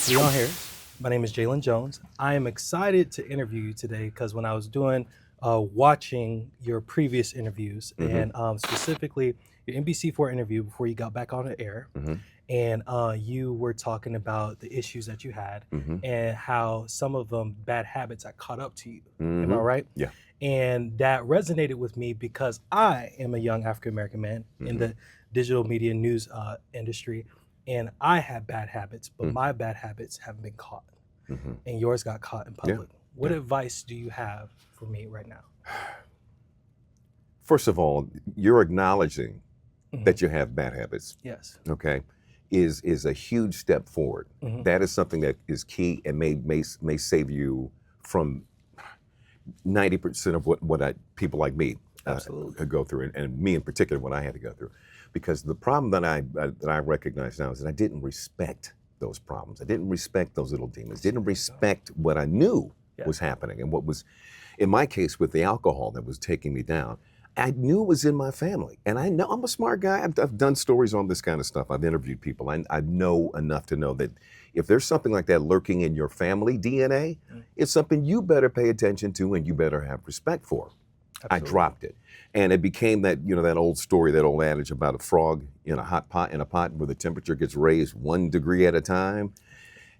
Leon Harris. My name is Jalen Jones. I am excited to interview you today because when I was watching your previous interviews and specifically your NBC4 interview before you got back on the air, and you were talking about the issues that you had and how some of them bad habits had caught up to you. Am I right? Yeah. And that resonated with me because I am a young African American man in the digital media news industry, and I have bad habits, but my bad habits haven't been caught, and yours got caught in public. What advice do you have for me right now? First of all, you're acknowledging that you have bad habits, Yes. okay, is a huge step forward. That is something that is key and may save you from 90% of what people like me go through, and me in particular, what I had to go through. Because the problem that I recognize now is that I didn't respect those problems. I didn't respect those little demons. Didn't respect what I knew was happening, and what was, in my case, with the alcohol that was taking me down. I knew it was in my family, and I know I'm a smart guy. I've done stories on this kind of stuff. I've interviewed people. I know enough to know that if there's something like that lurking in your family DNA, it's something you better pay attention to and you better have respect for. Absolutely. I dropped it, and it became that that old story, that old adage about a frog in a hot pot, where the temperature gets raised 1 degree at a time.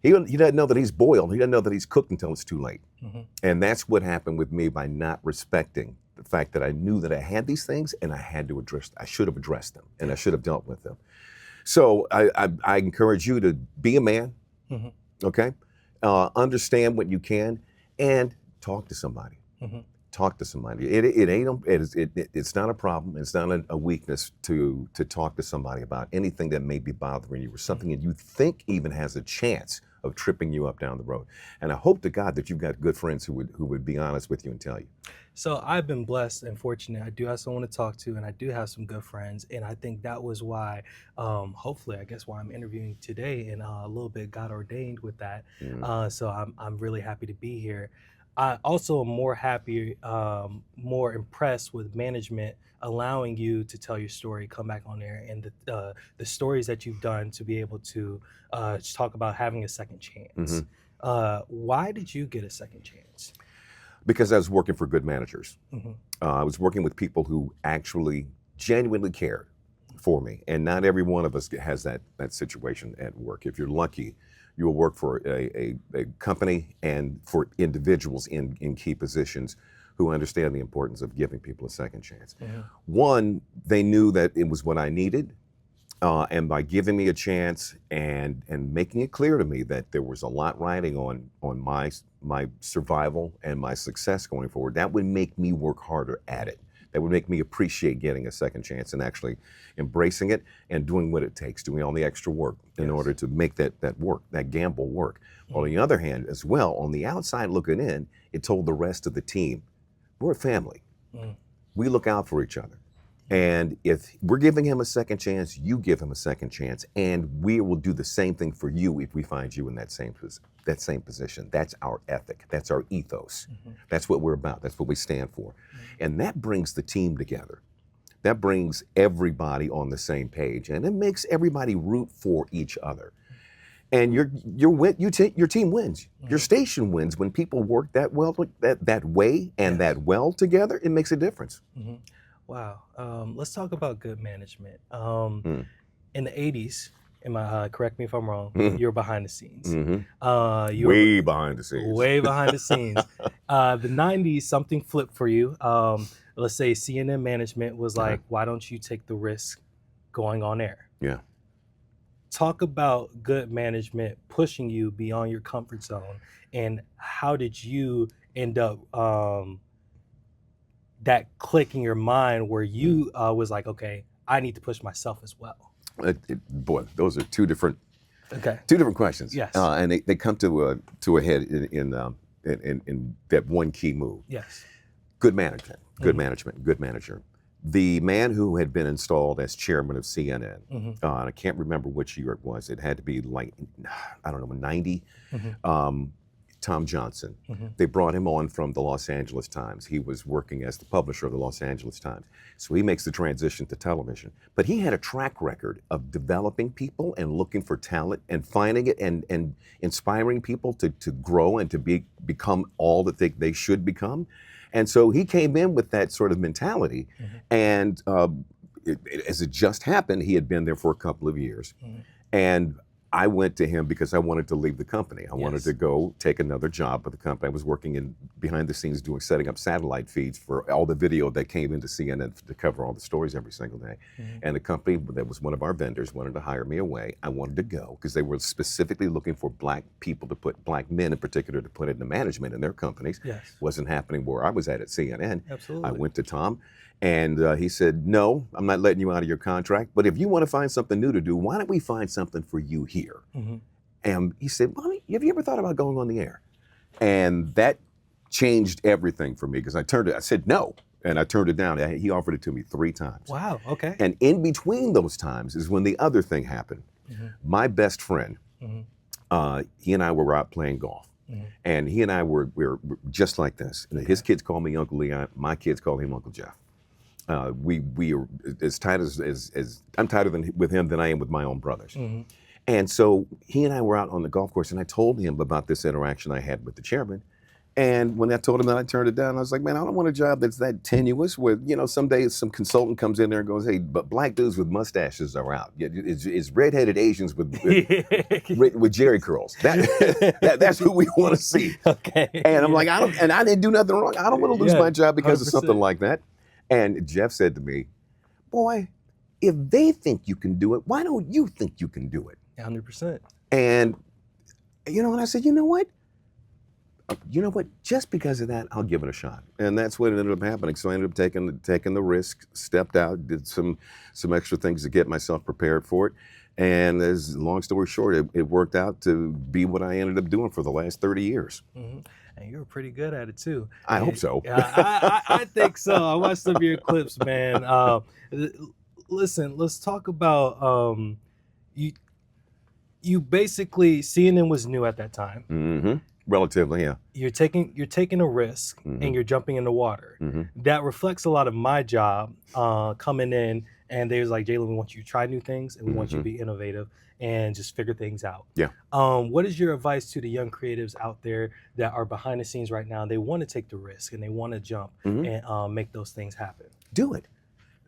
He doesn't know that he's boiled. He doesn't know that he's cooked until it's too late. And that's what happened with me by not respecting the fact that I knew that I had these things and I had to address. I should have addressed them and I should have dealt with them. So I encourage you to be a man. Okay, understand what you can and talk to somebody. Talk to somebody. It's not a problem. It's not a weakness to talk to somebody about anything that may be bothering you or something that you think even has a chance of tripping you up down the road. And I hope to God that you've got good friends who would be honest with you and tell you. So I've been blessed and fortunate. I do have someone to talk to, and I do have some good friends. And I think that was why, hopefully, I guess why I'm interviewing today, and a little bit got ordained with that. So I'm really happy to be here. I also am more happy, more impressed with management allowing you to tell your story, come back on there, and the stories that you've done to be able to talk about having a second chance. Why did you get a second chance? Because I was working for good managers. I was working with people who actually genuinely cared for me, and not every one of us has that situation at work. If you're lucky, you will work for a company and for individuals in key positions who understand the importance of giving people a second chance. One, they knew that it was what I needed, and by giving me a chance and making it clear to me that there was a lot riding on my survival and my success going forward, that would make me work harder at it. That would make me appreciate getting a second chance and actually embracing it and doing what it takes, doing all the extra work in order to make that work, that gamble work. On the other hand, as well, on the outside looking in, it told the rest of the team, we're a family. We look out for each other. And if we're giving him a second chance, you give him a second chance, and we will do the same thing for you if we find you in that same position. That's our ethic. That's our ethos. That's what we're about. That's what we stand for. And that brings the team together. That brings everybody on the same page, and it makes everybody root for each other. And your team wins. Your station wins when people work that well, that way and that well together. It makes a difference. Wow. Let's talk about good management. In the 80s, correct me if I'm wrong, you're behind the scenes. Way behind the scenes. Way behind the scenes. The 90s, something flipped for you. Let's say CNN management was like, why don't you take the risk going on air? Yeah. Talk about good management pushing you beyond your comfort zone, and how did you end up that click in your mind where you was like, okay, I need to push myself as well? Boy, those are two different questions. Yes. And they come to a head in that one key move. Yes. Good management, good management, good manager. The man who had been installed as chairman of CNN, and I can't remember which year it was. It had to be like, I don't know, 90. Tom Johnson. Mhm. They brought him on from the Los Angeles Times. He was working as the publisher of the Los Angeles Times. So he makes the transition to television. But he had a track record of developing people and looking for talent and finding it and inspiring people to grow and to become all that they should become. And so he came in with that sort of mentality. Mhm. And as it just happened, he had been there for a couple of years. Mhm. And I went to him because I wanted to leave the company. I wanted Yes. to go take another job with the company. I was working in behind the scenes setting up satellite feeds for all the video that came into CNN to cover all the stories every single day. Mhm. And the company that was one of our vendors wanted to hire me away. I wanted to go because they were specifically looking for black people black men in particular, to put into management in their companies. Yes. Wasn't happening where I was at CNN. Absolutely. I went to Tom. And he said, no, I'm not letting you out of your contract. But if you want to find something new to do, why don't we find something for you here? Mhm. And he said, well, have you ever thought about going on the air? And that changed everything for me because I said no, and I turned it down. He offered it to me 3 times. Wow. Okay. And in between those times is when the other thing happened. Mhm. My best friend, Mhm. he and I were out playing golf. Mhm. And he and I were just like this. His kids call me Uncle Leon. My kids call him Uncle Jeff. We are as tight as I'm tighter with him than I am with my own brothers. Mhm. And so he and I were out on the golf course, and I told him about this interaction I had with the chairman. And when I told him that, I turned it down. I was like, man, I don't want a job that's that tenuous where, some days some consultant comes in there and goes, hey, but black dudes with mustaches are out. It's redheaded Asians with Jerry curls. That's who we want to see. Okay. And I'm like, I didn't do nothing wrong. I don't want to lose my job because of something 100%. like that. And Jeff said to me, boy, if they think you can do it, why don't you think you can do it? 100%. And, and I said, you know what? Just because of that, I'll give it a shot. And that's what ended up happening. So I ended up taking the risk, stepped out, did some extra things to get myself prepared for it. And as long story short, it worked out to be what I ended up doing for the last 30 years. Mhm. And you were pretty good at it too. I hope And, so. I think so. I watched some of your clips, man. Listen, let's talk about you basically, CNN was new at that time. Mm-hmm. Relatively, yeah. You're taking a risk Mhm. and you're jumping in the water. Mm-hmm. That reflects a lot of my job coming in, and they was like, Jalen, we want you to try new things and we want you to be innovative and just figure things out. Yeah. What is your advice to the young creatives out there that are behind the scenes right now? They want to take the risk and they want to jump and make those things happen. Do it.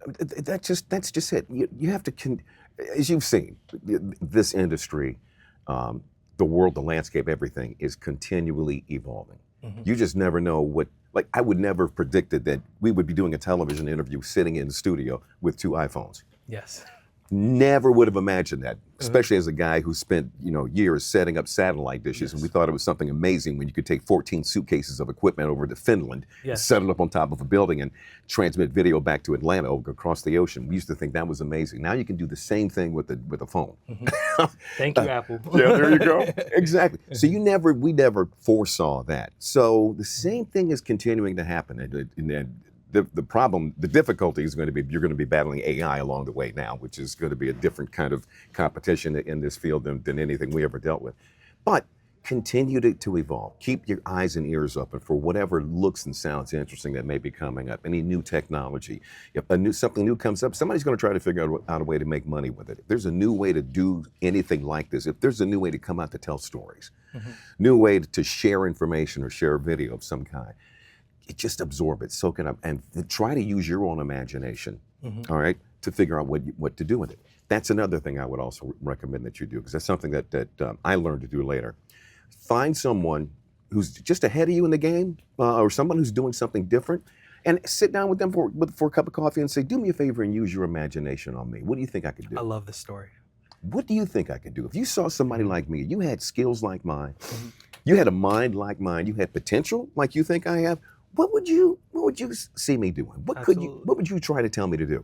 That's just it. You have to, as you've seen, this industry, the world, the landscape, everything is continually evolving. Mhm. You just never know what. Like, I would never have predicted that we would be doing a television interview sitting in the studio with 2 iPhones. Yes. Never would have imagined that, especially as a guy who spent, years setting up satellite dishes. And we thought it was something amazing when you could take 14 suitcases of equipment over to Finland, set it up on top of a building and transmit video back to Atlanta across the ocean. We used to think that was amazing. Now you can do the same thing with a phone. Thank you, Apple. Yeah, there you go. Exactly. So we never foresaw that. So the same thing is continuing to happen. And the problem, the difficulty is going to be, you're going to be battling AI along the way now, which is going to be a different kind of competition in this field than anything we ever dealt with. But continue to evolve. Keep your eyes and ears open for whatever looks and sounds interesting that may be coming up. Any new technology. If something new comes up, somebody's going to try to figure out a way to make money with it. If there's a new way to do anything like this, if there's a new way to come out to tell stories, new way to share information or share a video of some kind, just absorb it, soak it up, and try to use your own imagination, all right, to figure out what to do with it. That's another thing I would also recommend that you do, because that's something that I learned to do later. Find someone who's just ahead of you in the game, or someone who's doing something different, and sit down with them for a cup of coffee and say, do me a favor and use your imagination on me. What do you think I could do? I love this story. What do you think I could do? If you saw somebody like me, you had skills like mine, you had a mind like mine, you had potential like you think I have, what would you see me doing? What would you try to tell me to do?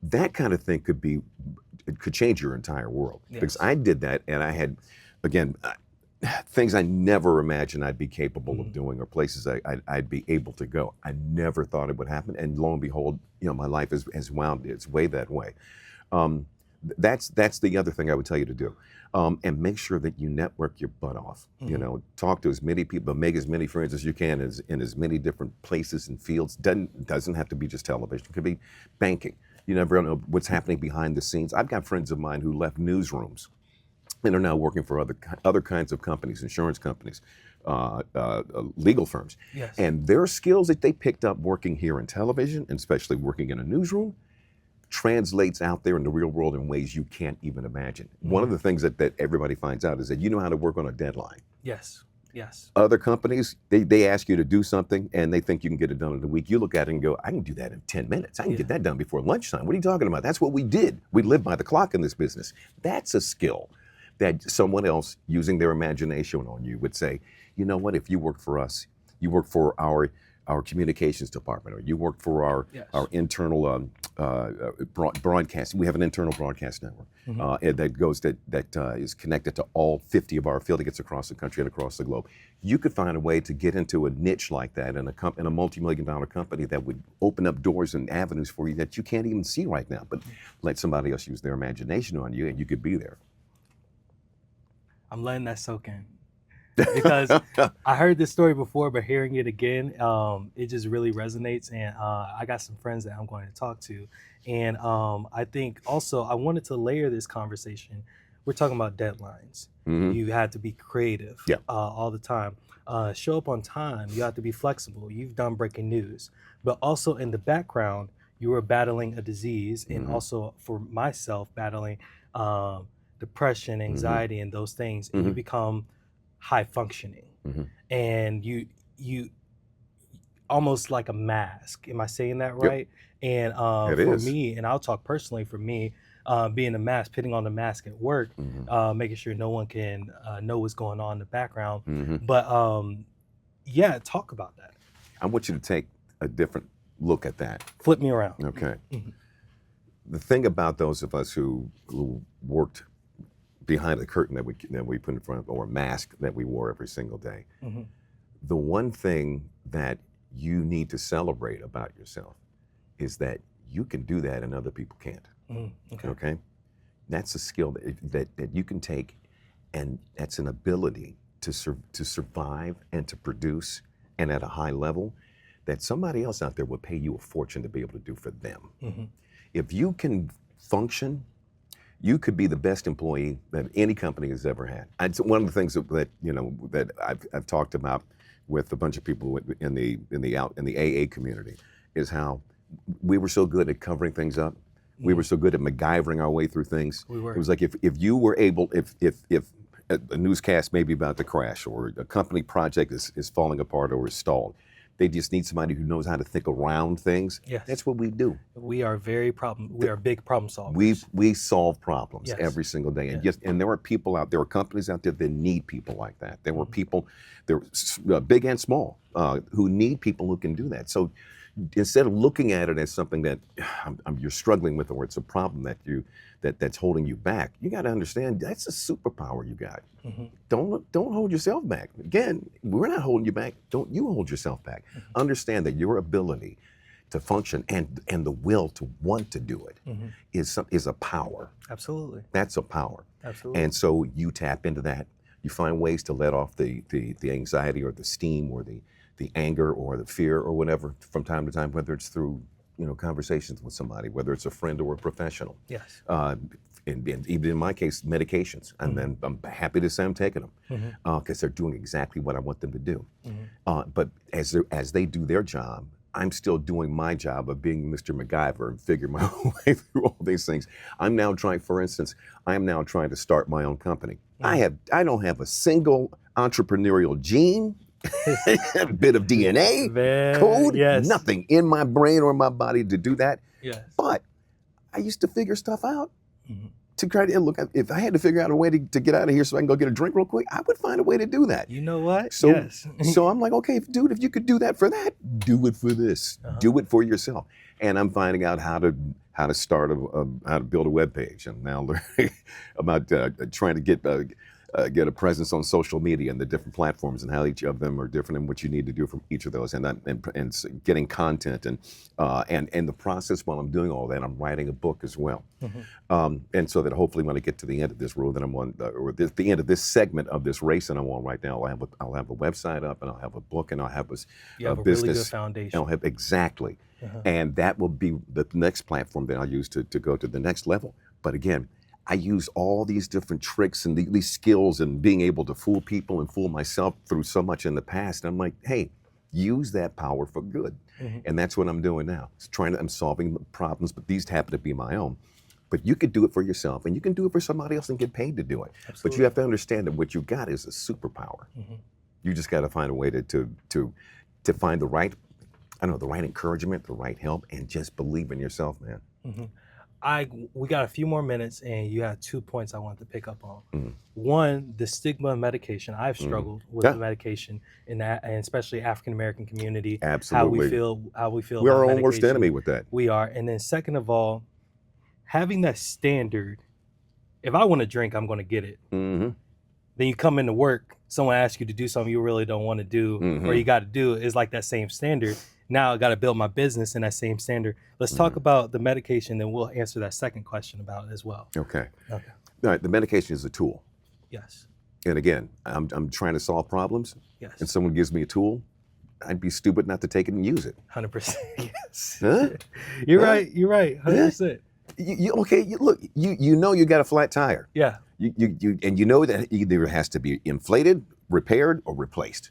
That kind of thing could change your entire world. Yes. Because I did that, and I had, again, things I never imagined I'd be capable of doing, or places I'd be able to go. I never thought it would happen, and lo and behold, my life has wound its way that way. That's the other thing I would tell you to do. And make sure that you network your butt off. You know, talk to as many people, make as many friends as you can in as many different places and fields. Doesn't have to be just television. It could be banking. You never know what's happening behind the scenes. I've got friends of mine who left newsrooms and are now working for other kinds of companies, insurance companies, legal firms. Yes. And their skills that they picked up working here in television, and especially working in a newsroom, translates out there in the real world in ways you can't even imagine. One of the things that everybody finds out is that you know how to work on a deadline. Yes. Yes. Other companies, they ask you to do something and they think you can get it done in a week. You look at it and go, I can do that in 10 minutes. I can get that done before lunchtime. What are you talking about? That's what we did. We live by the clock in this business. That's a skill that someone else using their imagination on you would say, you know what, if you work for us, you work for our communications department, or you work for our internal broadcast. We have an internal broadcast network that is connected to all 50 of our affiliates across the country and across the globe. You could find a way to get into a niche like that in a multi-million-dollar company that would open up doors and avenues for you that you can't even see right now. But let somebody else use their imagination on you, and you could be there. I'm letting that soak in. Because I heard this story before, but hearing it again, it just really resonates. And I got some friends that I'm going to talk to. And I think also I wanted to layer this conversation. We're talking about deadlines. You had to be creative all the time. Show up on time. You have to be flexible. You've done breaking news. But also in the background, you were battling a disease, and also for myself, battling depression, anxiety, and those things. And you become high functioning, and you almost like a mask. Am I saying that right? And for me, and I'll talk personally for me, being a mask, putting on the mask at work, making sure no one can know what's going on in the background. But yeah, talk about that. I want you to take a different look at that. Flip me around. Okay. The thing about those of us who worked behind the curtain that we put in front of, or a mask that we wore every single day, the one thing that you need to celebrate about yourself is that you can do that and other people can't. Okay? That's a skill that you can take, and that's an ability to survive and to produce, and at a high level, that somebody else out there would pay you a fortune to be able to do for them. If you can function, you could be the best employee that any company has ever had. It's one of the things that I've talked about with a bunch of people in the AA community is how we were so good at covering things up. We were so good at MacGyvering our way through things. We were. It was like if you were able, if a newscast may be about to crash, or a company project is falling apart or is stalled, they just need somebody who knows how to think around things. Yes. That's what we do. We are big problem solvers. We solve problems every single day. And there are people out there, are companies out there that need people like that. There were people, big and small, who need people who can do that. So instead of looking at it as something that you're struggling with, or it's a problem that's holding you back, you got to understand that's a superpower you got. Don't hold yourself back. Again, we're not holding you back. Don't you hold yourself back. Understand that your ability to function and the will to want to do it is a power. Absolutely. That's a power. Absolutely. And so you tap into that. You find ways to let off the anxiety or the steam or the anger or the fear or whatever from time to time, whether it's through conversations with somebody, whether it's a friend or a professional. Yes. And even in my case, medications. And then I'm happy to say I'm taking them because they're doing exactly what I want them to do. But as they do their job, I'm still doing my job of being Mr. MacGyver and figuring my way through all these things. I'm now trying to start my own company. I don't have a single entrepreneurial gene. A bit of DNA, code, nothing in my brain or my body to do that. But I used to figure stuff out to try to look. If I had to figure out a way to get out of here so I can go get a drink real quick, I would find a way to do that. You know what? So, so I'm like, okay, dude, if you could do that for that, do it for this. Do it for yourself. And I'm finding out how to start how to build a web page. I'm now learning about trying to get get a presence on social media and the different platforms and how each of them are different and what you need to do from each of those, and getting content and the process while I'm doing all that, I'm writing a book as well. And so that hopefully when I get to the end of this road that I'm on, or the end of this segment of this race that I'm on right now, I'll have a website up, and I'll have a book, and I'll have a really business. good foundation. I'll have exactly. And that will be the next platform that I'll use to go to the next level. But again, I use all these different tricks and these skills and being able to fool people and fool myself through so much in the past. And I'm like, hey, use that power for good. And that's what I'm doing now. I'm solving problems, but these happen to be my own. But you could do it for yourself, and you can do it for somebody else and get paid to do it. Absolutely. But you have to understand that what you got is a superpower. You just got to find a way to find the right, the right encouragement, the right help, and just believe in yourself, man. We got a few more minutes, and you have 2 points I wanted to pick up on. One, the stigma of medication. I've struggled with the medication in that, and especially African American community. Absolutely. How we feel. We're about our own medication. worst enemy with that. We are. And then second of all, having that standard. If I want to drink, I'm going to get it. Then you come into work, someone asks you to do something you really don't want to do, or you got to do it. It's like that same standard. Now I got to build my business in that same standard. Let's talk about the medication, then we'll answer that second question about it as well. Okay. All right. The medication is a tool. Yes. And again, I'm trying to solve problems. Yes. And someone gives me a tool, I'd be stupid not to take it and use it. 100%. Yes. Huh? You're right. 100%. Look, you know you got a flat tire. Yeah. And you know that either has to be inflated, repaired, or replaced.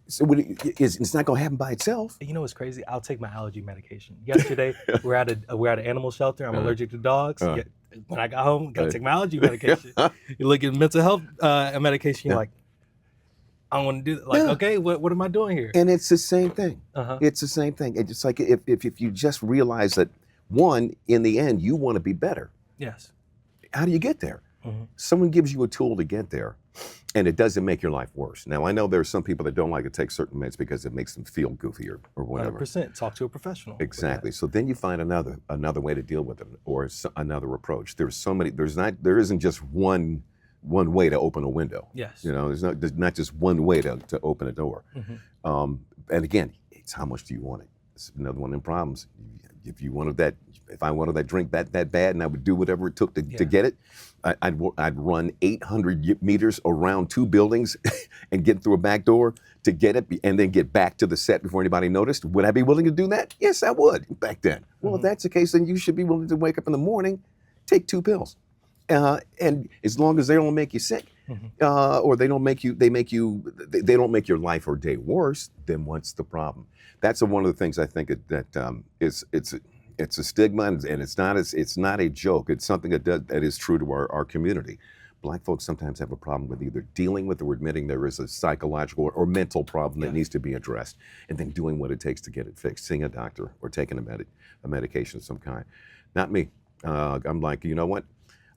So it's not going to happen by itself. You know what's crazy? I'll take my allergy medication. Yesterday, we're at an animal shelter. I'm allergic to dogs. When I got home, got to take my allergy medication. You look at mental health medication, you're like, I don't want to do that. Like, okay, what am I doing here? And it's the same thing. It's the same thing. It's like if you just realize that, one, in the end, you want to be better. Yes. How do you get there? Someone gives you a tool to get there, and it doesn't make your life worse. Now, I know there are some people that don't like to take certain meds because it makes them feel goofy or whatever. 100%. Talk to a professional. Exactly. So then you find another way to deal with it, or another approach. There isn't just one way to open a window. Yes. There's not just one way to open a door. And again, it's how much do you want it? It's another one of them problems. If I wanted that drink that bad, and I would do whatever it took to get it, I'd run 800 meters around 2 buildings and get through a back door to get it, and then get back to the set before anybody noticed. Would I be willing to do that? Yes, I would back then. Well, if that's the case, then you should be willing to wake up in the morning, take 2 pills, and as long as they don't make you sick, or they don't make your life or day worse, then what's the problem? That's one of the things I think that it's a stigma, and it's not a joke. It's something that is true to our community. Black folks sometimes have a problem with either dealing with or admitting there is a psychological or mental problem that needs to be addressed, and then doing what it takes to get it fixed, seeing a doctor or taking a medication of some kind. Not me. I'm like, you know what?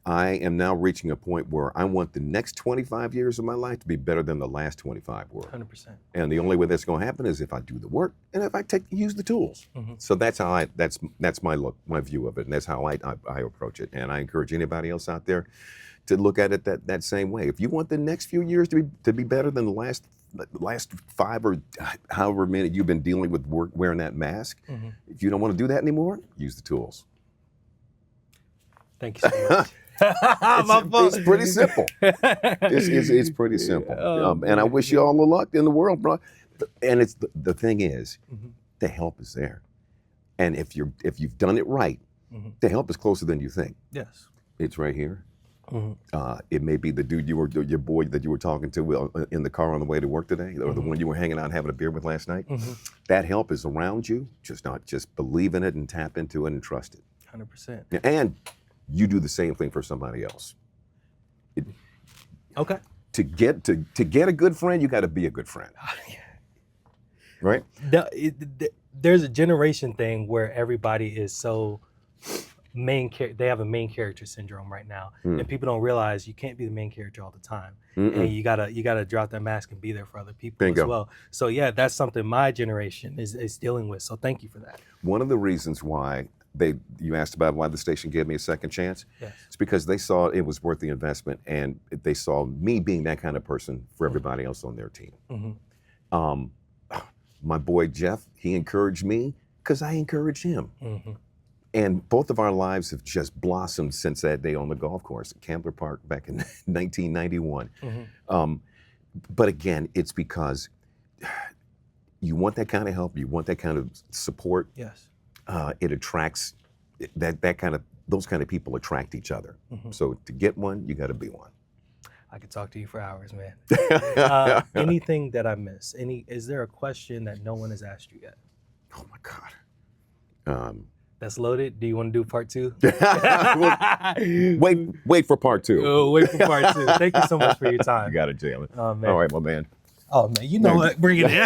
I am now reaching a point where I want the next 25 years of my life to be better than the last 25 were. 100%. And the only way that's going to happen is if I do the work and if I use the tools. So that's how that's my view of it, and that's how I approach it. And I encourage anybody else out there to look at it that same way. If you want the next few years to be better than the last 5 or however many you've been dealing with wearing that mask, if you don't want to do that anymore, use the tools. Thank you so much. It's pretty simple. It's pretty simple. And I wish you all the luck in the world, bro. And it's the thing is, the help is there. And if you've done it right, the help is closer than you think. Yes. It's right here. It may be the dude your boy that you were talking to in the car on the way to work today, or the one you were hanging out having a beer with last night. That help is around you. Just believe in it and tap into it and trust it. 100%. And you do the same thing for somebody else. Okay. To get a good friend, you got to be a good friend. Right? There's a generation thing where everybody is so they have a main character syndrome right now, and people don't realize you can't be the main character all the time, and you gotta drop that mask and be there for other people as well. So yeah, that's something my generation is dealing with. So thank you for that. One of the reasons why You asked about why the station gave me a second chance. Yes. It's because they saw it was worth the investment, and they saw me being that kind of person for everybody else on their team. My boy Jeff, he encouraged me because I encouraged him. And both of our lives have just blossomed since that day on the golf course at Cambler Park back in 1991. But again, it's because you want that kind of help, you want that kind of support. Yes. It attracts those kind of people attract each other. So to get one, you got to be one. I could talk to you for hours, man. Anything that I missed? Is there a question that no one has asked you yet? Oh my God. That's loaded. Do you want to do part 2? Wait for part 2. Oh, wait for part 2. Thank you so much for your time. You got it, Jalen. Oh, man. All right, my man. Oh, man. You know what? Bring it in.